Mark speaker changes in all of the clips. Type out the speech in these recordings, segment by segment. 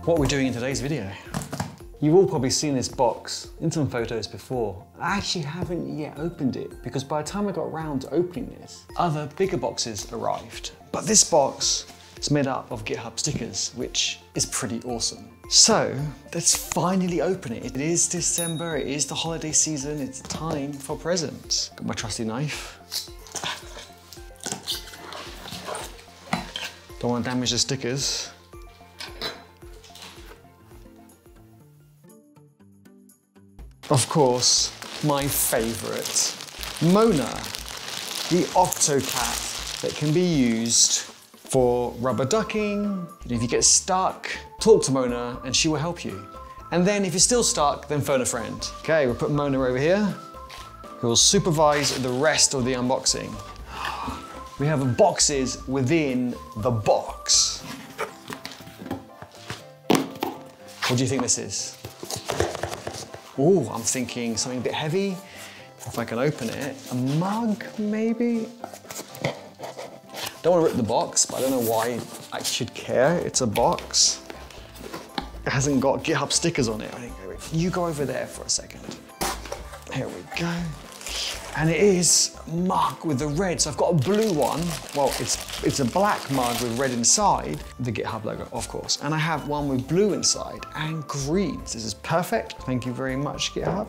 Speaker 1: what we're doing in today's video. You've all probably seen this box in some photos before. I actually haven't yet opened it because by the time I got around to opening this, other bigger boxes arrived. But this box is made up of GitHub stickers, which is pretty awesome. So let's finally open it. It is December, it is the holiday season, it's time for presents. Got my trusty knife. Don't want to damage the stickers. Of course, my favorite, Mona, the Octocat that can be used for rubber ducking. If you get stuck, talk to Mona and she will help you. And then if you're still stuck, then phone a friend. Okay, we'll put Mona over here, who will supervise the rest of the unboxing. We have boxes within the box. What do you think this is? Oh, I'm thinking something a bit heavy. If I can open it, a mug maybe? Don't want to rip the box, but I don't know why I should care. It's a box. It hasn't got GitHub stickers on it. I think you go over there for a second. Here we go. And it is a mug with the red. So I've got a blue one. Well, it's a black mug with red inside, the GitHub logo, of course. And I have one with blue inside and green. This is perfect. Thank you very much, GitHub.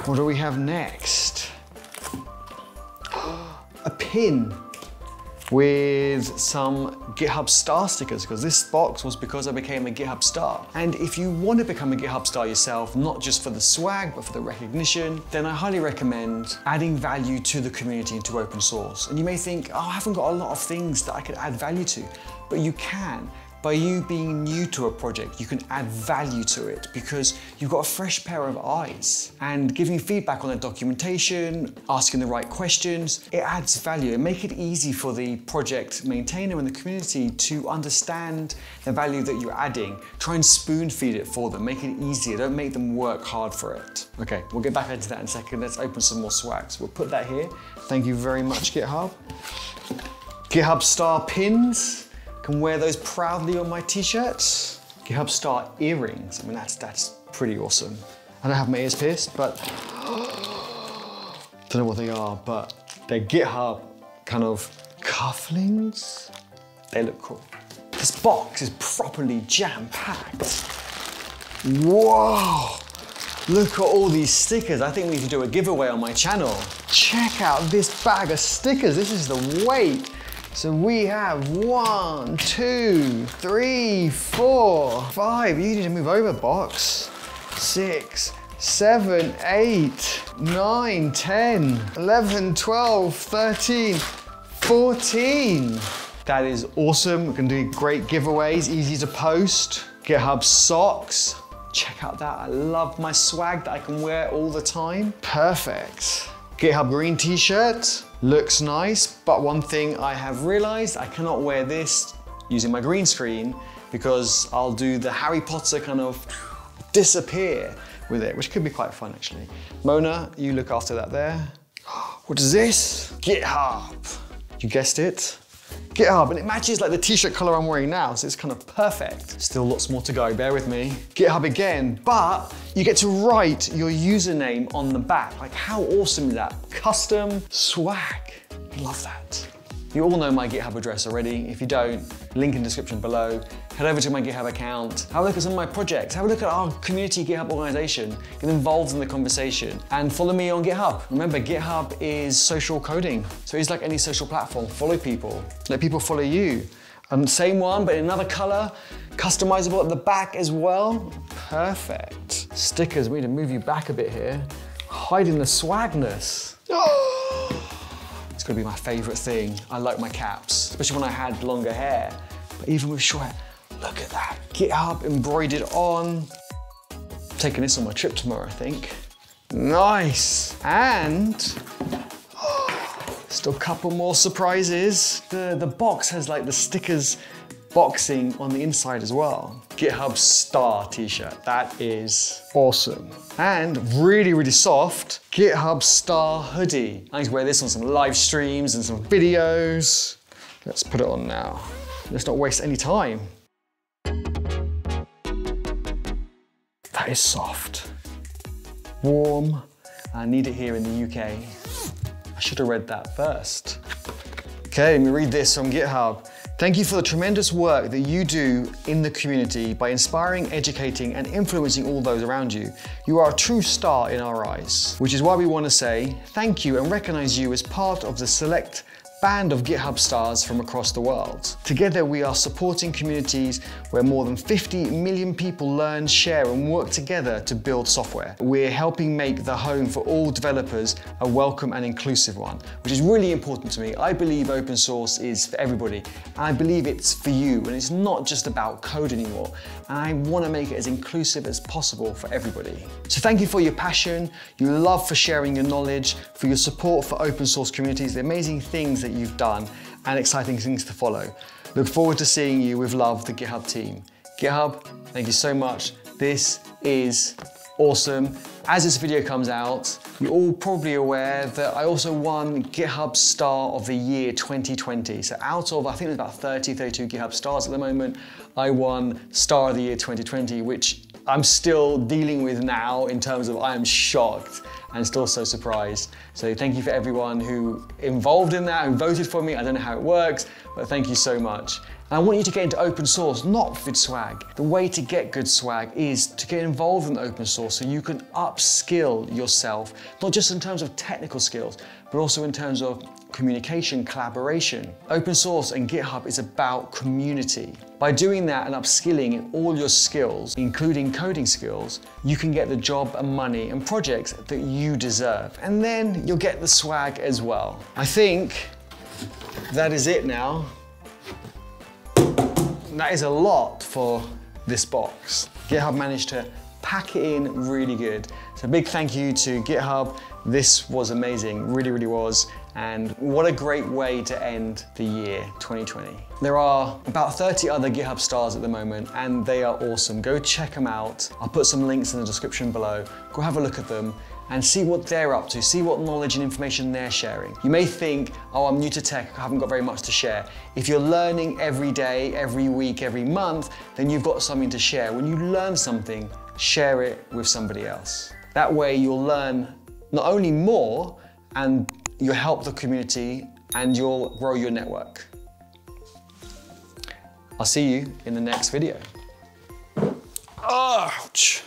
Speaker 1: What do we have next? A pin with some GitHub star stickers, because this box was because I became a GitHub star. And if you want to become a GitHub star yourself, not just for the swag, but for the recognition, then I highly recommend adding value to the community and to open source. And you may think, oh, I haven't got a lot of things that I could add value to, but you can. By you being new to a project, you can add value to it because you've got a fresh pair of eyes. And giving feedback on the documentation, asking the right questions, it adds value and make it easy for the project maintainer and the community to understand the value that you're adding. Try and spoon feed it for them, make it easier, don't make them work hard for it. Okay, we'll get back into that in a second. Let's open some more swag. So we'll put that here. Thank you very much, GitHub. GitHub star pins. Can wear those proudly on my t-shirts. GitHub star earrings. I mean, that's pretty awesome. I don't have my ears pierced, but don't know what they are, but they're GitHub kind of cufflinks. They look cool. This box is properly jam-packed. Whoa! Look at all these stickers. I think we need to do a giveaway on my channel. Check out this bag of stickers. This is the weight. So we have 1, 2, 3, 4, 5. You need to move over, box. 6, 7, 8, 9, 10, 11, 12, 13, 14. That is awesome. We can do great giveaways, easy to post. GitHub socks. Check out that. I love my swag that I can wear all the time. Perfect. GitHub green t-shirt. Looks nice, but one thing I have realized, I cannot wear this using my green screen because I'll do the Harry Potter kind of disappear with it, which could be quite fun actually. Mona, you look after that there. What is this? GitHub. You guessed it. GitHub, and it matches like the t-shirt color I'm wearing now, so it's kind of perfect. Still lots more to go, bear with me. GitHub again, but you get to write your username on the back. Like how awesome is that? Custom swag, love that. You all know my GitHub address already. If you don't, link in the description below. Head over to my GitHub account, have a look at some of my projects, have a look at our community GitHub organization, get involved in the conversation, and follow me on GitHub. Remember, GitHub is social coding, so it's like any social platform. Follow people, let people follow you. Same one, but in another color, customizable at the back as well. Perfect. Stickers, we need to move you back a bit here. Hiding the swagness. It's gonna be my favorite thing. I like my caps, especially when I had longer hair. But even with short hair, look at that. GitHub embroidered on. Taking this on my trip tomorrow, I think. Nice. And still a couple more surprises. The box has like the stickers boxing on the inside as well. GitHub star t-shirt, that is awesome. And really, really soft, GitHub star hoodie. I need to wear this on some live streams and some videos. Let's put it on now. Let's not waste any time. That is soft. Warm. I need it here in the UK. I should have read that first. Okay, let me read this from GitHub. Thank you for the tremendous work that you do in the community by inspiring, educating, and influencing all those around you. You are a true star in our eyes, which is why we want to say thank you and recognize you as part of the select band of GitHub stars from across the world. Together we are supporting communities where more than 50 million people learn, share and work together to build software. We're helping make the home for all developers a welcome and inclusive one, which is really important to me. I believe open source is for everybody, and I believe it's for you, and it's not just about code anymore. And I want to make it as inclusive as possible for everybody. So thank you for your passion, your love for sharing your knowledge, for your support for open source communities, the amazing things that you've done and exciting things to follow. Look forward to seeing you with love, the GitHub team. GitHub, thank you so much. This is awesome. As this video comes out, you're all probably aware that I also won GitHub Star of the Year 2020. So out of, I think there's about 32 GitHub stars at the moment, I won Star of the Year 2020, which I'm still dealing with now in terms of I am shocked and still so surprised. So thank you for everyone who involved in that, who voted for me. I don't know how it works, but thank you so much. And I want you to get into open source, not good swag. The way to get good swag is to get involved in open source so you can upskill yourself, not just in terms of technical skills, but also in terms of communication, collaboration. Open source and GitHub is about community. By doing that and upskilling in all your skills, including coding skills, you can get the job and money and projects that you deserve. And then you'll get the swag as well. I think that is it now. That is a lot for this box. GitHub managed to pack it in really good. So big thank you to GitHub. This was amazing, really, really was. And what a great way to end the year 2020. There are about 30 other GitHub stars at the moment, and they are awesome. Go check them out. I'll put some links in the description below. Go have a look at them and see what they're up to, see what knowledge and information they're sharing. You may think, oh, I'm new to tech, I haven't got very much to share. If you're learning every day, every week, every month, then you've got something to share. When you learn something, share it with somebody else. That way you'll learn not only more, and you'll help the community and you'll grow your network. I'll see you in the next video. Ouch.